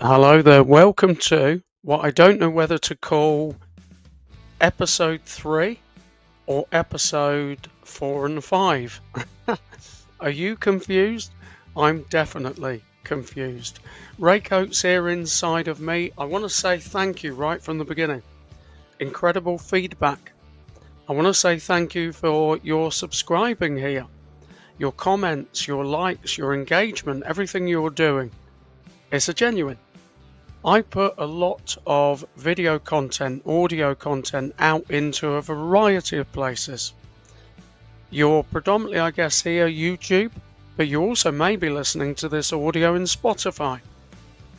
Hello there. Welcome to what I don't know whether to call episode 3 or episode 4 and 5. Are you confused? I'm definitely confused. Ray Coates here inside of me. I want to say thank you right from the beginning. Incredible feedback. I want to say thank you for your subscribing here, your comments, your likes, your engagement, everything you're doing. It's a genuine. I put a lot of video content, audio content out into a variety of places. You're predominantly, I guess, here YouTube, but you also may be listening to this audio in Spotify.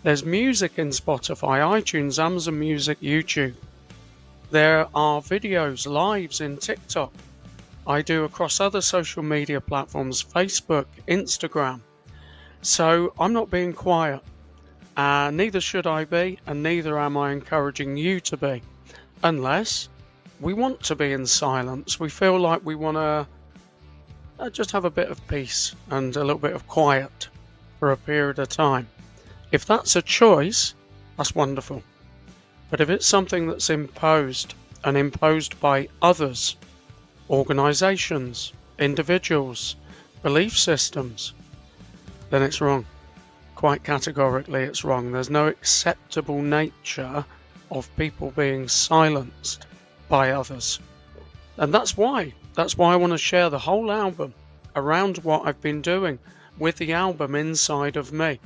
There's music in Spotify, iTunes, Amazon Music, YouTube. There are videos, lives in TikTok. I do across other social media platforms, Facebook, Instagram. So I'm not being quiet. Neither should I be, and neither am I encouraging you to be, unless we want to be in silence. We feel like we want to just have a bit of peace and a little bit of quiet for a period of time. If that's a choice, that's wonderful. But if it's something that's imposed and imposed by others, organizations, individuals, belief systems, then it's wrong. Quite categorically, it's wrong. There's no acceptable nature of people being silenced by others. And that's why I want to share the whole album around what I've been doing with the album inside of me.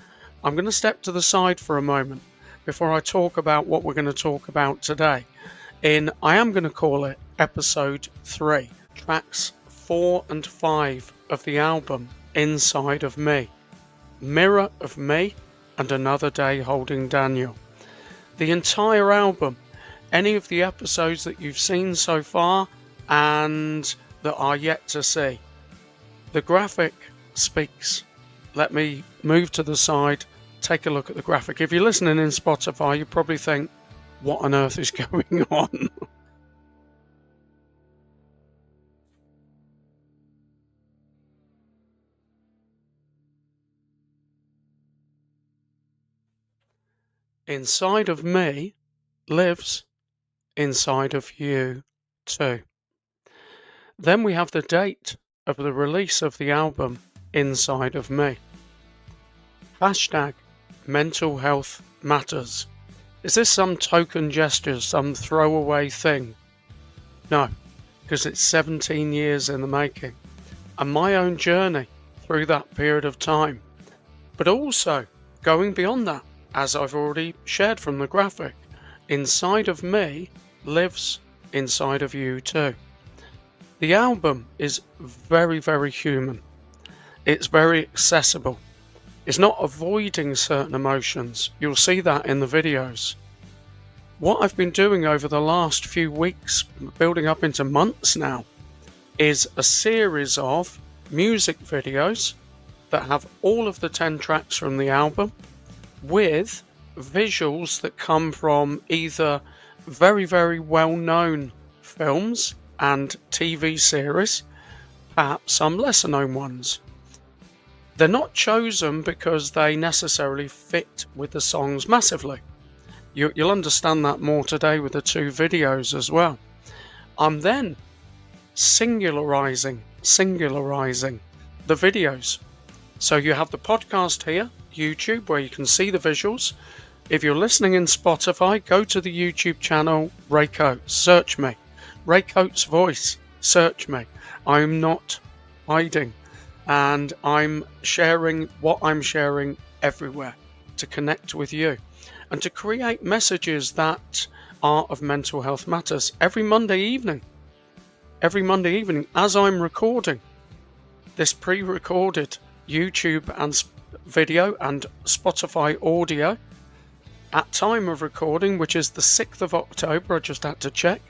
I'm going to step to the side for a moment before I talk about what we're going to talk about today. I am going to call it episode 3, tracks 4 and 5 of the album Inside of Me. Mirror of Me and Another Day Holding Daniel. The entire album, any of the episodes that you've seen so far and that are yet to see. The graphic speaks. Let me move to the side, take a look at the graphic. If you're listening in Spotify, you probably think, what on earth is going on? Inside of me lives inside of you too. Then we have the date of the release of the album Inside of Me. Hashtag mental health matters. Is this some token gesture, some throwaway thing? No, because it's 17 years in the making. And my own journey through that period of time. But also going beyond that, as I've already shared from the graphic, inside of me lives inside of you too. The album is very, very human. It's very accessible. It's not avoiding certain emotions. You'll see that in the videos. What I've been doing over the last few weeks, building up into months now, is a series of music videos that have all of the 10 tracks from the album with visuals that come from either very, very well-known films and TV series, perhaps some lesser known ones. They're not chosen because they necessarily fit with the songs massively. You'll understand that more today with the 2 videos as well. I'm then singularizing the videos. So you have the podcast here, YouTube, where you can see the visuals. If you're listening in Spotify, go to the YouTube channel Ray Coates, search me. Ray Coates voice, search me. I'm not hiding, and I'm sharing what I'm sharing everywhere to connect with you and to create messages that are of mental health matters every Monday evening as I'm recording this pre-recorded YouTube and video and Spotify audio at time of recording, which is the 6th of October. I just had to check.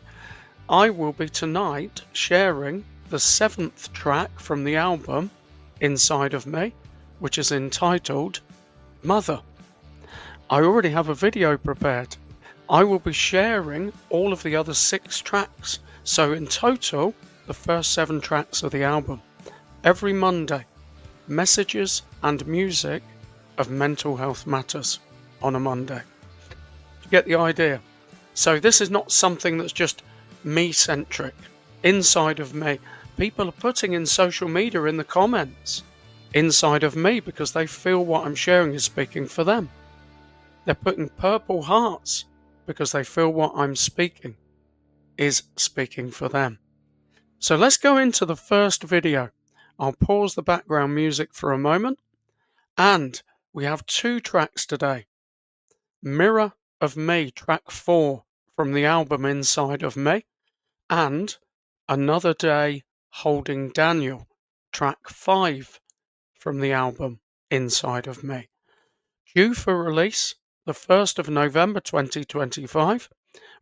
I will be tonight sharing the 7th track from the album Inside of Me, which is entitled Mother. I already have a video prepared. I will be sharing all of the other 6 tracks. So in total, the first 7 tracks of the album. Every Monday, messages and music of mental health matters. on a Monday. You get the idea? So this is not something that's just me-centric. Inside of me, people are putting in social media in the comments inside of me because they feel what I'm sharing is speaking for them. They're putting purple hearts because they feel what I'm speaking is speaking for them. So let's go into the first video. I'll pause the background music for a moment, and we have 2 tracks today. Mirror of Me, track 4 from the album Inside of Me, and Another Day Holding Daniel, track 5 from the album Inside of Me. Due for release the 1st of November 2025,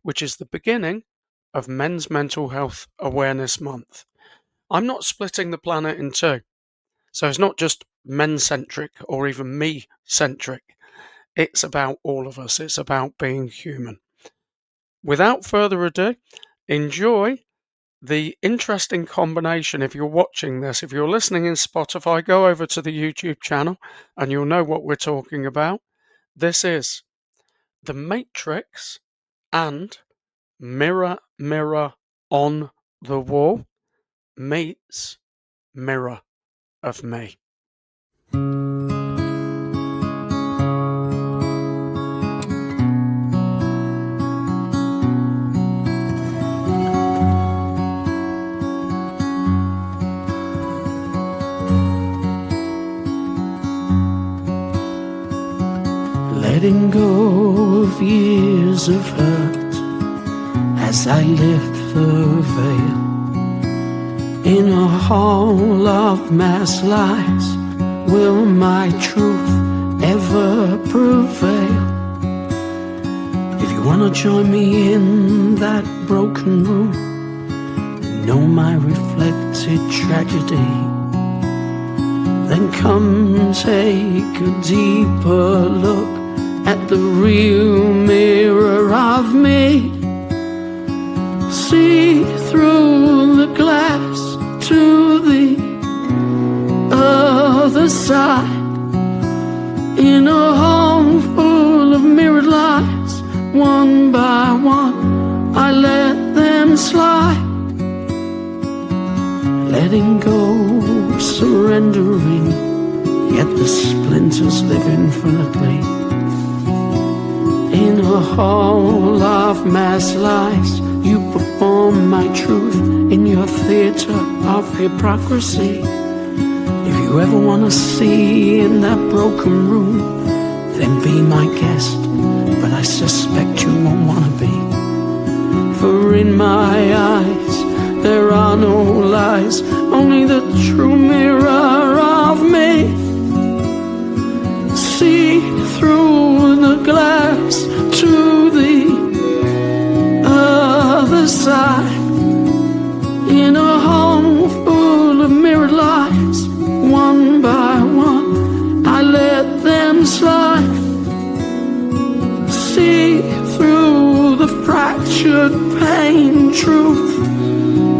which is the beginning of Men's Mental Health Awareness Month. I'm not splitting the planet in 2, so it's not just men-centric or even me-centric. It's about all of us. It's about being human. Without further ado, enjoy the interesting combination. If you're watching this, if you're listening in Spotify, go over to the YouTube channel and you'll know what we're talking about. This is The Matrix and Mirror, Mirror on the Wall meets Mirror of Me. Letting go of years of hurt as I lift the veil in a hall of mass lies. Will my truth ever prevail? If you wanna join me in that broken room and know my reflected tragedy, then come take a deeper look at the real mirror of me. See through the glass to the other side. In a home full of mirrored lights, one by one I let them slide. Letting go, surrendering, yet the splinters live infinitely. In a hall of mass lies, you perform my truth in your theater of hypocrisy. If you ever want to see in that broken room, then be my guest, but I suspect you won't want to be. For in my eyes there are no lies, only the true mirror of me. See through the glass to the other side. In a home full of mirrored lights, one by one I let them slide. See through the fractured pain, truth,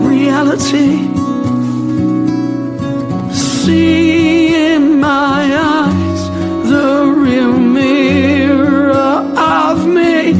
reality. See in my eyes the real mirror of me.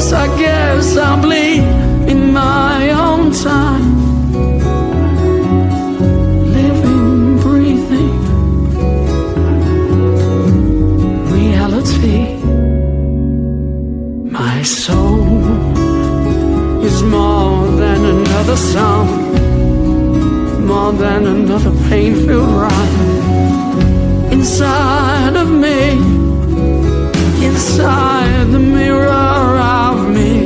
I guess I'll bleed in my own time. Living, breathing reality. My soul is more than another song, more than another pain-filled rhyme. Inside of me, inside the mirror of me.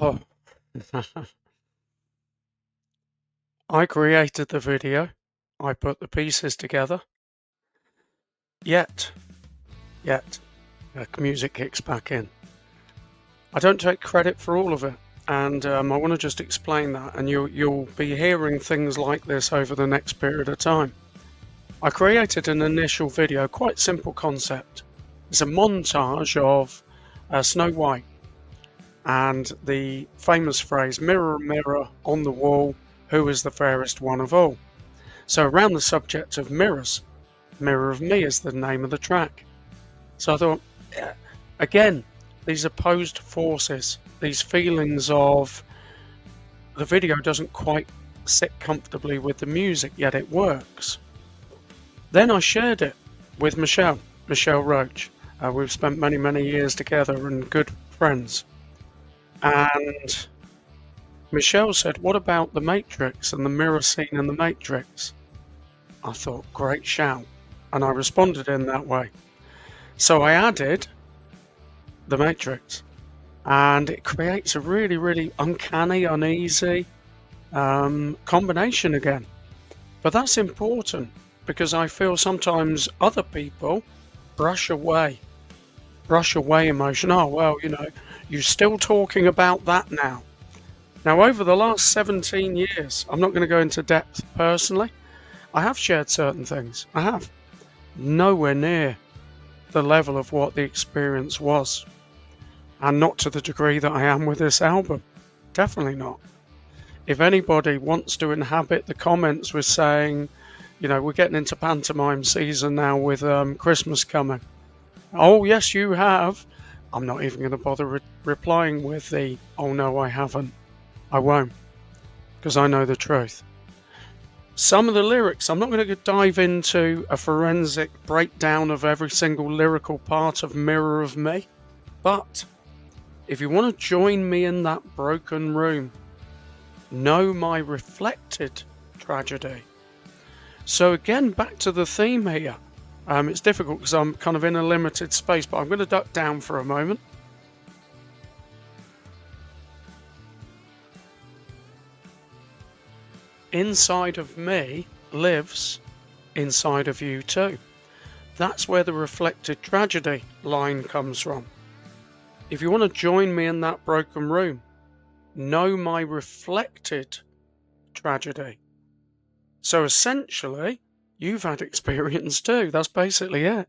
Oh. I created the video. I put the pieces together. Yet, music kicks back in. I don't take credit for all of it, and I want to just explain that, and you'll be hearing things like this over the next period of time. I created an initial video, quite simple concept. It's a montage of Snow White and the famous phrase, "Mirror, mirror on the wall, who is the fairest one of all?" So around the subject of mirrors, Mirror of Me is the name of the track. So I thought, again, these opposed forces, these feelings of the video doesn't quite sit comfortably with the music, yet it works. Then I shared it with Michelle Roach. We've spent many, many years together and good friends. And Michelle said, "What about The Matrix and the mirror scene in The Matrix?" I thought, great shout. And I responded in that way. So I added The Matrix. And it creates a really, really uncanny, uneasy combination again. But that's important because I feel sometimes other people brush away emotion. Oh, well, you're still talking about that now. Now, over the last 17 years, I'm not going to go into depth personally. I have shared certain things. I have. Nowhere near the level of what the experience was. And not to the degree that I am with this album. Definitely not. If anybody wants to inhabit the comments with saying, we're getting into pantomime season now with Christmas coming. Oh, yes, you have. I'm not even going to bother replying with the, "Oh, no, I haven't." I won't, because I know the truth. Some of the lyrics, I'm not going to dive into a forensic breakdown of every single lyrical part of Mirror of Me, but if you want to join me in that broken room, know my reflected tragedy. So again, back to the theme here. It's difficult because I'm kind of in a limited space, but I'm going to duck down for a moment. Inside of me lives inside of you too. That's where the reflected tragedy line comes from. If you want to join me in that broken room, know my reflected tragedy. So essentially, you've had experience too. That's basically it.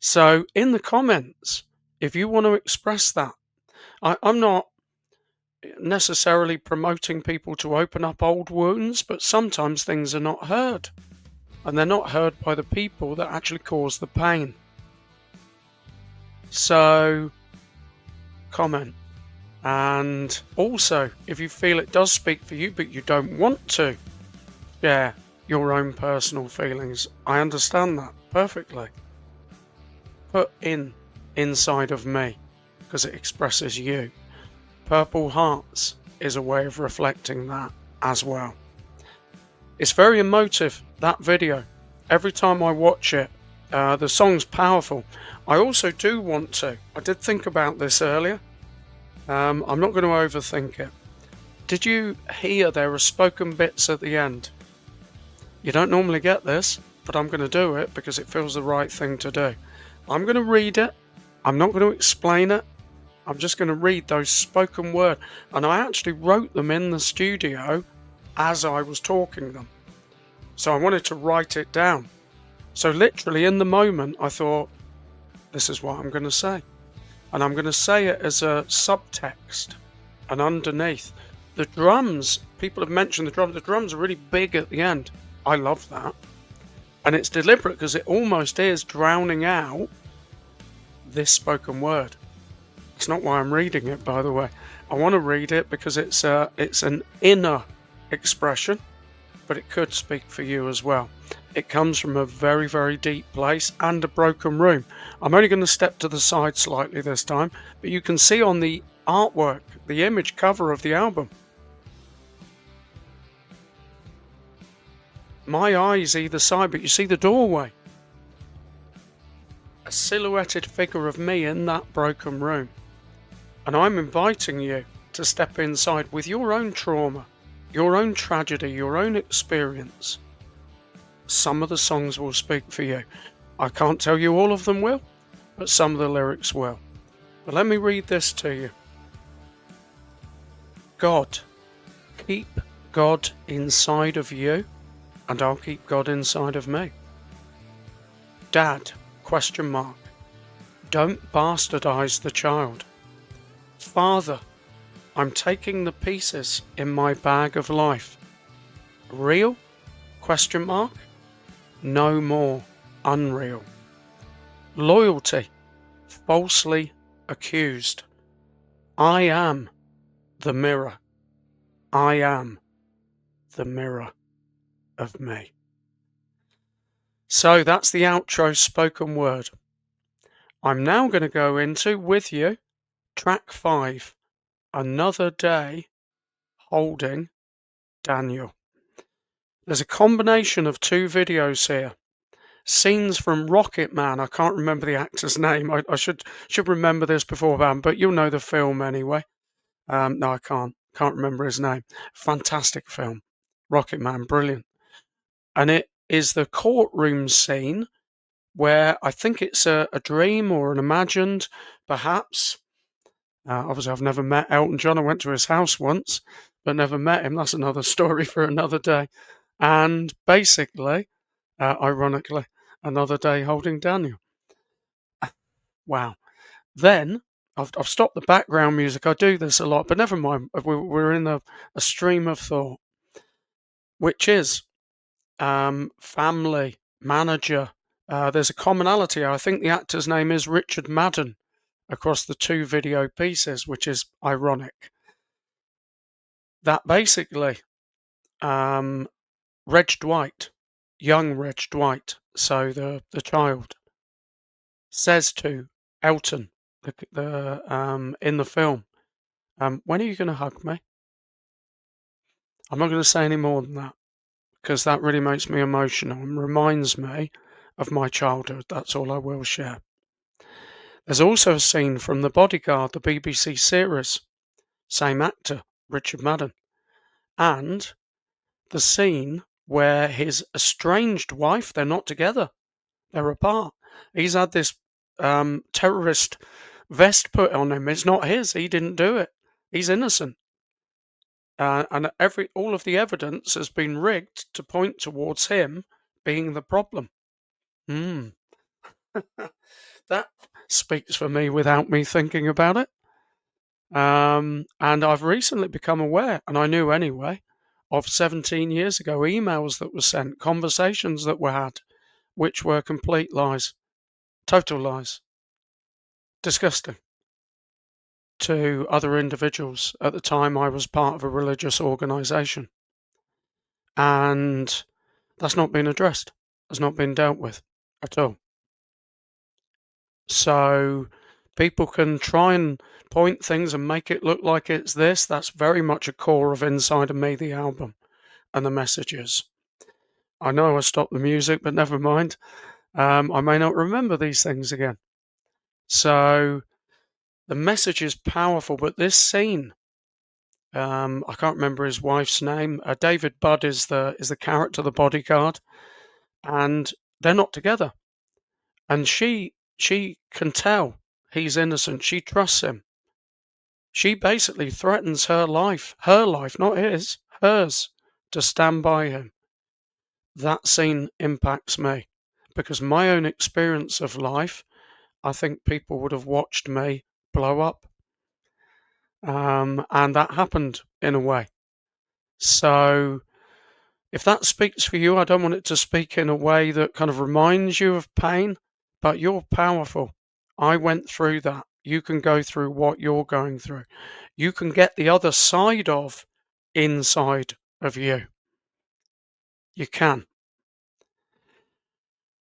So in the comments, if you want to express that, I'm not necessarily promoting people to open up old wounds, but sometimes things are not heard. And they're not heard by the people that actually cause the pain. So comment. And also, if you feel it does speak for you, but you don't want to share your own personal feelings, I understand that perfectly. Put inside of me, because it expresses you. Purple Hearts is a way of reflecting that as well. It's very emotive, that video. Every time I watch it, the song's powerful. I also do want to, I did think about this earlier. I'm not going to overthink it. Did you hear there are spoken bits at the end? You don't normally get this, but I'm going to do it because it feels the right thing to do. I'm going to read it. I'm not going to explain it. I'm just going to read those spoken words. And I actually wrote them in the studio as I was talking them. So I wanted to write it down. So literally in the moment, I thought, this is what I'm going to say. And I'm going to say it as a subtext. And underneath, the drums, people have mentioned the drums. The drums are really big at the end. I love that. And it's deliberate because it almost is drowning out this spoken word. It's not why I'm reading it, by the way. I want to read it because it's an inner expression, but it could speak for you as well. It comes from a very, very deep place and a broken room. I'm only going to step to the side slightly this time, but you can see on the artwork, the image cover of the album, my eyes either side, but you see the doorway. A silhouetted figure of me in that broken room. And I'm inviting you to step inside with your own trauma, your own tragedy, your own experience, some of the songs will speak for you. I can't tell you all of them will, but some of the lyrics will. But let me read this to you. God, keep God inside of you, and I'll keep God inside of me. Dad, ? Don't bastardize the child. Father, I'm taking the pieces in my bag of life. Real? ? No more unreal. Loyalty, falsely accused. I am the mirror. I am the mirror of me. So that's the outro spoken word. I'm now going to go into, with you, track 5, Another Day Holding Daniel. There's a combination of 2 videos here. Scenes from Rocket Man. I can't remember the actor's name. I should remember this beforehand, but you'll know the film anyway. No, I can't remember his name. Fantastic film. Rocket Man, brilliant. And it is the courtroom scene where I think it's a dream or an imagined, perhaps. Obviously, I've never met Elton John. I went to his house once, but never met him. That's another story for another day. And basically, ironically, another day holding Daniel. Wow. Then I've stopped the background music. I do this a lot, but never mind. We're in a stream of thought, which is family, manager. There's a commonality. I think the actor's name is Richard Madden across the 2 video pieces, which is ironic. That basically, Reg Dwight, young Reg Dwight, so the child, says to Elton, in the film, when are you going to hug me? I'm not going to say any more than that, because that really makes me emotional and reminds me of my childhood. That's all I will share. There's also a scene from The Bodyguard, the BBC series, same actor, Richard Madden, and the scene where his estranged wife, they're not together, they're apart. He's had this terrorist vest put on him. It's not his. He didn't do it. He's innocent. And all of the evidence has been rigged to point towards him being the problem. That speaks for me without me thinking about it. And I've recently become aware, and I knew anyway, of 17 years ago emails that were sent, conversations that were had, which were complete lies, total lies, disgusting, to other individuals. At the time, I was part of a religious organisation, and that's not been addressed, has not been dealt with at all. So people can try and point things and make it look like it's this. That's very much a core of Inside of Me, the album, and the messages. I know I stopped the music, but never mind. I may not remember these things again. So the message is powerful, but this scene, I can't remember his wife's name. David Budd is the character, the bodyguard, and they're not together. And she can tell he's innocent. She trusts him. She basically threatens her life, not his, hers, to stand by him. That scene impacts me because my own experience of life, I think people would have watched me blow up. And that happened in a way. So if that speaks for you, I don't want it to speak in a way that kind of reminds you of pain, but you're powerful. I went through that. You can go through what you're going through. You can get the other side of inside of you. You can.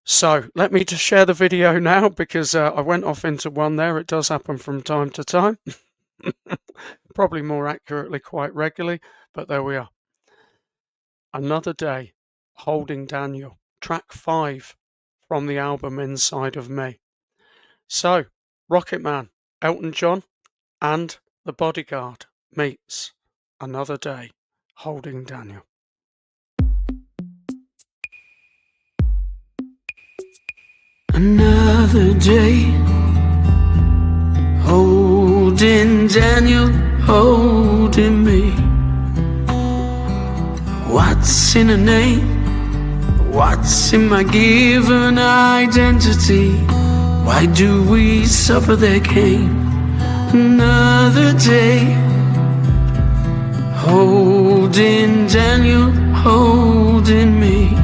So let me just share the video now because I went off into one there. It does happen from time to time. Probably more accurately quite regularly, but there we are. Another Day Holding Daniel, track 5 from the album Inside of Me. So, Rocket Man, Elton John, and The Bodyguard. meets Another Day Holding Daniel. Another day holding Daniel, holding me. What's in a name? What's in my given identity? Why do we suffer? There came another day holding Daniel, holding me.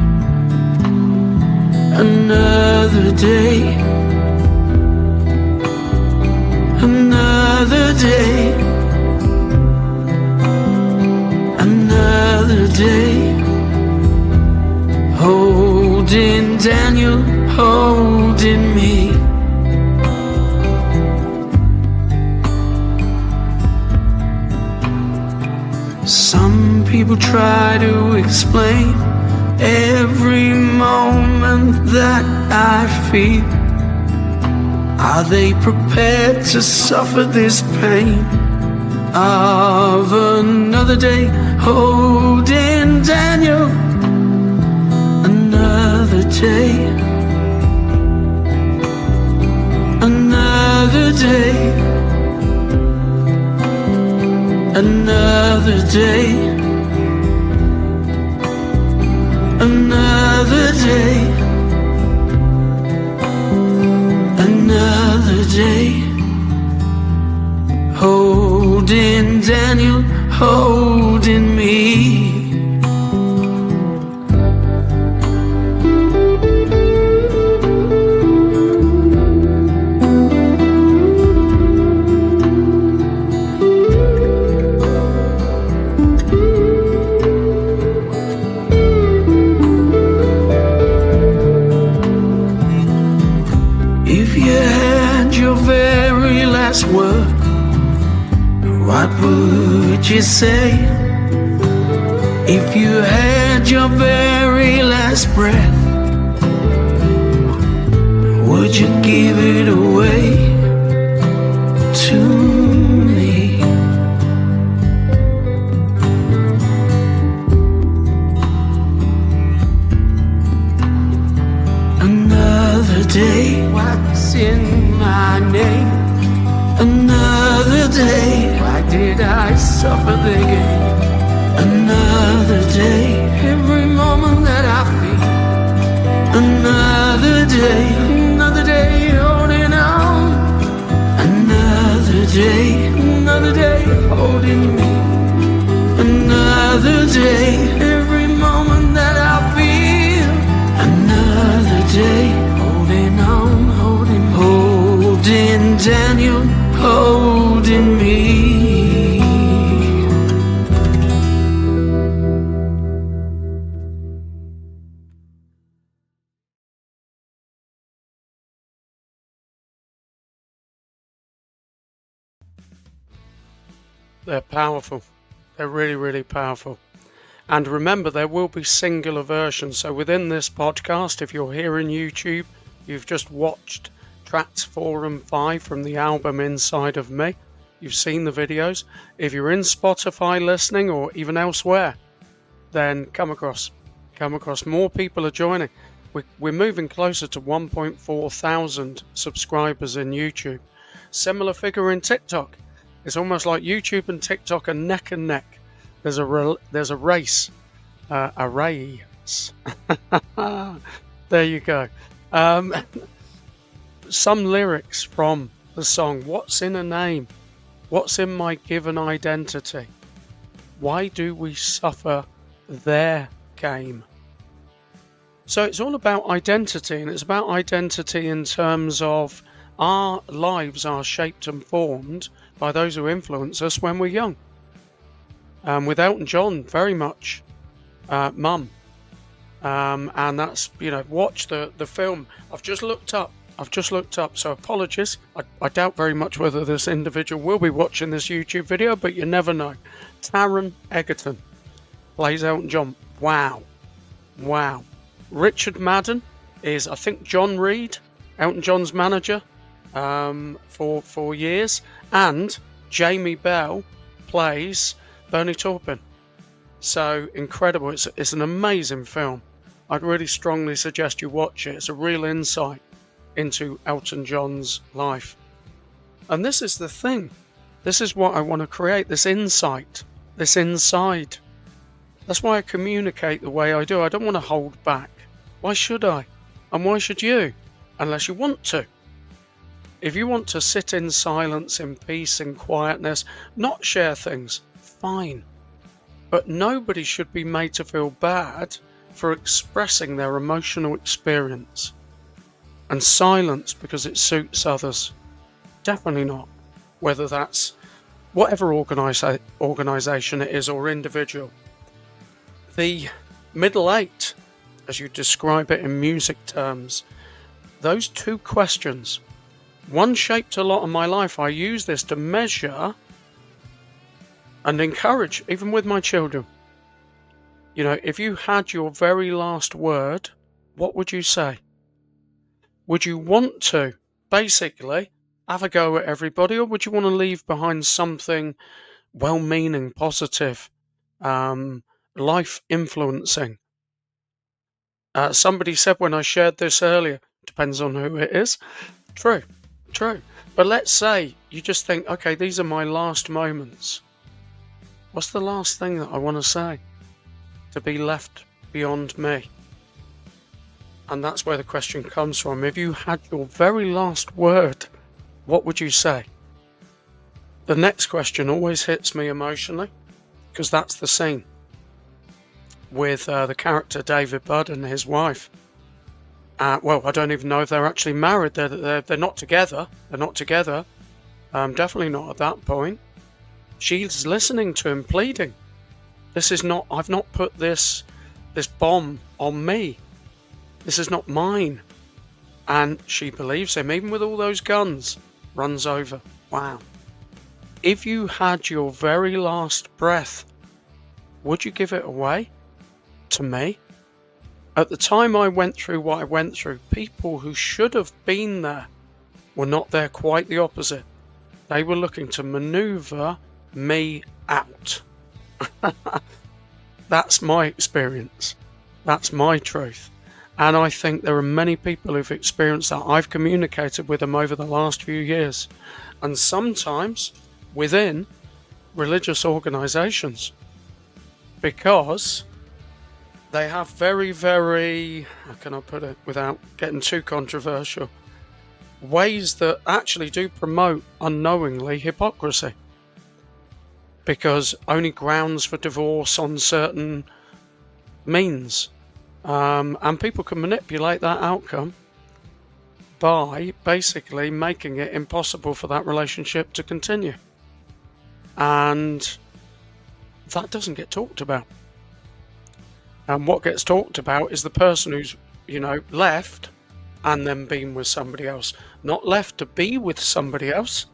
Another day, another day, another day, holding Daniel, holding me. Some people try to explain every moment that I feel. Are they prepared to suffer this pain of another day holding Daniel? Another day, another day, another day, another day, another day, holding Daniel, holding me. Word, what would you say if you had your very last breath? Would you give it away to me? Another day, what's in my name? Another day, why did I suffer the game? Another day, every moment that I feel. Another day holding on. Another day holding me. Another day, every moment that I feel. Another day, holding on, holding Daniel, holding me. They're powerful. They're really, really powerful. And remember, there will be singular versions. So within this podcast, if you're here in YouTube, you've just watched tracks 4 and 5 from the album Inside of Me. You've seen the videos. If you're in Spotify listening or even elsewhere, then come across. More people are joining. We're moving closer to 1.4 thousand subscribers in YouTube. Similar figure in TikTok. It's almost like YouTube and TikTok are neck and neck. There's a race. A race. There you go. Some lyrics from the song, what's in a name? What's in my given identity? Why do we suffer their game? So it's all about identity, and it's about identity in terms of our lives are shaped and formed by those who influence us when we're young. With Elton John, very much mum. And that's, watch the film. I've just looked up, so apologies. I doubt very much whether this individual will be watching this YouTube video, but you never know. Taron Egerton plays Elton John. Wow. Richard Madden is, I think, John Reid, Elton John's manager for years, and Jamie Bell plays Bernie Taupin. So incredible. It's an amazing film. I'd really strongly suggest you watch it. It's a real insight into Elton John's life. And this is the thing. This is what I want to create, this insight, this inside. That's why I communicate the way I do. I don't want to hold back. Why should I? And why should you? Unless you want to. If you want to sit in silence, in peace, in quietness, not share things, fine. But nobody should be made to feel bad for expressing their emotional experience. And silence because it suits others. Definitely not. Whether that's whatever organisation it is or individual. The middle eight, as you describe it in music terms, those two questions, one shaped a lot of my life. I use this to measure and encourage, even with my children. You know, if you had your very last word, what would you say? Would you want to, basically, have a go at everybody, or would you want to leave behind something well-meaning, positive, life-influencing? Somebody said when I shared this earlier, depends on who it is, true. But let's say you just think, okay, these are my last moments. What's the last thing that I want to say to be left beyond me? And that's where the question comes from. If you had your very last word, what would you say? The next question always hits me emotionally, because that's the scene with the character David Budd and his wife. Well, I don't even know if they're actually married. They're not together. They're not together. Definitely not at that point. She's listening to him pleading. This is not. I've not put this bomb on me. This is not mine. And she believes him, even with all those guns. Runs over. Wow. If you had your very last breath, would you give it away to me? At the time I went through what I went through, people who should have been there were not there, quite the opposite. They were looking to maneuver me out. That's my experience. That's my truth. And I think there are many people who've experienced that. I've communicated with them over the last few years. And sometimes within religious organizations. Because they have very, very, how can I put it without getting too controversial, ways that actually do promote unknowingly hypocrisy. Because only grounds for divorce on certain means. And people can manipulate that outcome by basically making it impossible for that relationship to continue. And that doesn't get talked about. And what gets talked about is the person who's, left and then been with somebody else. Not left to be with somebody else,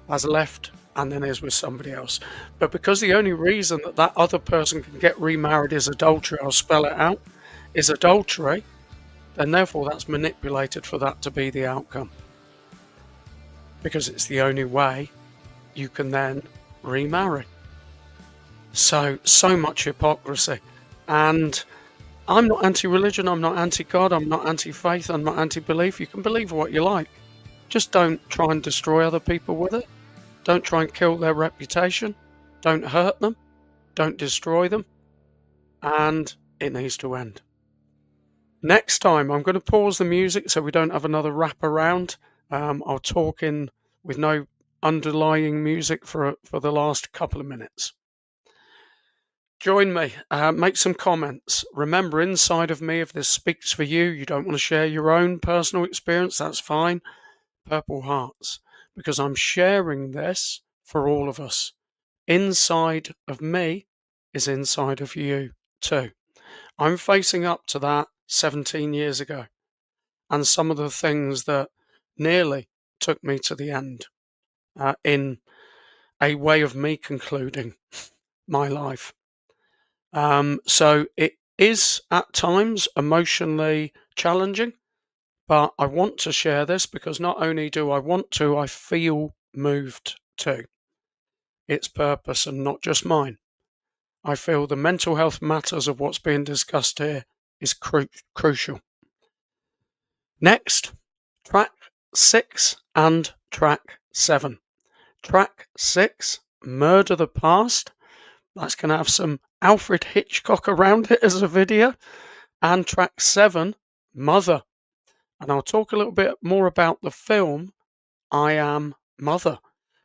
has left and then is with somebody else. But because the only reason that other person can get remarried is adultery, I'll spell it out, is adultery, then therefore that's manipulated for that to be the outcome. Because it's the only way you can then remarry. So much hypocrisy. And I'm not anti-religion, I'm not anti-God, I'm not anti-faith, I'm not anti-belief. You can believe what you like. Just don't try and destroy other people with it. Don't try and kill their reputation. Don't hurt them. Don't destroy them. And it needs to end. Next time, I'm going to pause the music so we don't have another wrap around. I'll talk in with no underlying music for the last couple of minutes. Join me, make some comments. Remember, inside of me, if this speaks for you, you don't want to share your own personal experience, that's fine. Purple hearts, because I'm sharing this for all of us. Inside of me is inside of you too. I'm facing up to that 17 years ago, and some of the things that nearly took me to the end in a way of me concluding my life. So it is at times emotionally challenging, but I want to share this because not only do I want to, I feel moved too. its purpose and not just mine. I feel the mental health matters of what's being discussed here is crucial. Next, track 6 and track 7. Track 6, Murder the Past. That's going to have some Alfred Hitchcock around it as a video. And track 7, Mother. And I'll talk a little bit more about the film I Am Mother,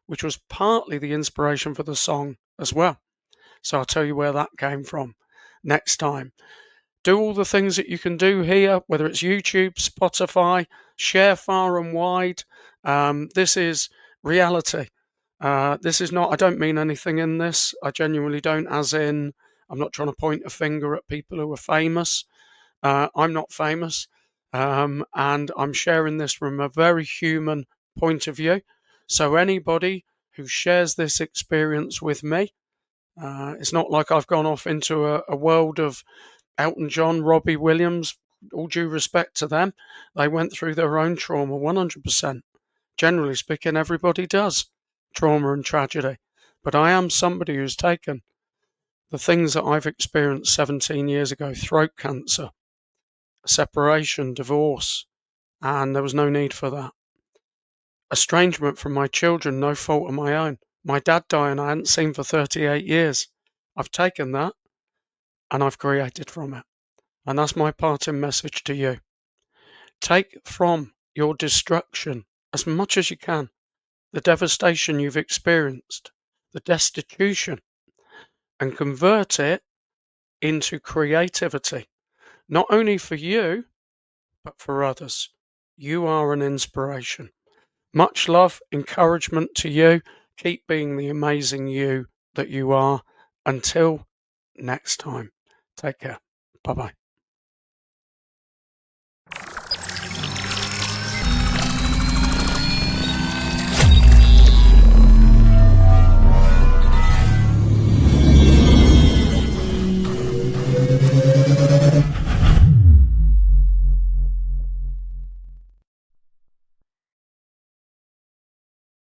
which was partly the inspiration for the song as well. So I'll tell you where that came from next time. Do all the things that you can do here, whether it's YouTube, Spotify, share far and wide. This is reality. This is not, I don't mean anything in this. I genuinely don't, as in, I'm not trying to point a finger at people who are famous. I'm not famous. And I'm sharing this from a very human point of view. So anybody who shares this experience with me, it's not like I've gone off into a world of Elton John, Robbie Williams. All due respect to them, they went through their own trauma 100%. Generally speaking, everybody does trauma and tragedy. But I am somebody who's taken the things that I've experienced 17 years ago, throat cancer, separation, divorce, and there was no need for that. Estrangement from my children, no fault of my own. My dad dying I hadn't seen for 38 years. I've taken that and I've created from it. And that's my parting message to you. Take from your destruction as much as you can, the devastation you've experienced, the destitution, and convert it into creativity, not only for you, but for others. You are an inspiration. Much love, encouragement to you. Keep being the amazing you that you are. Until next time, take care. Bye-bye.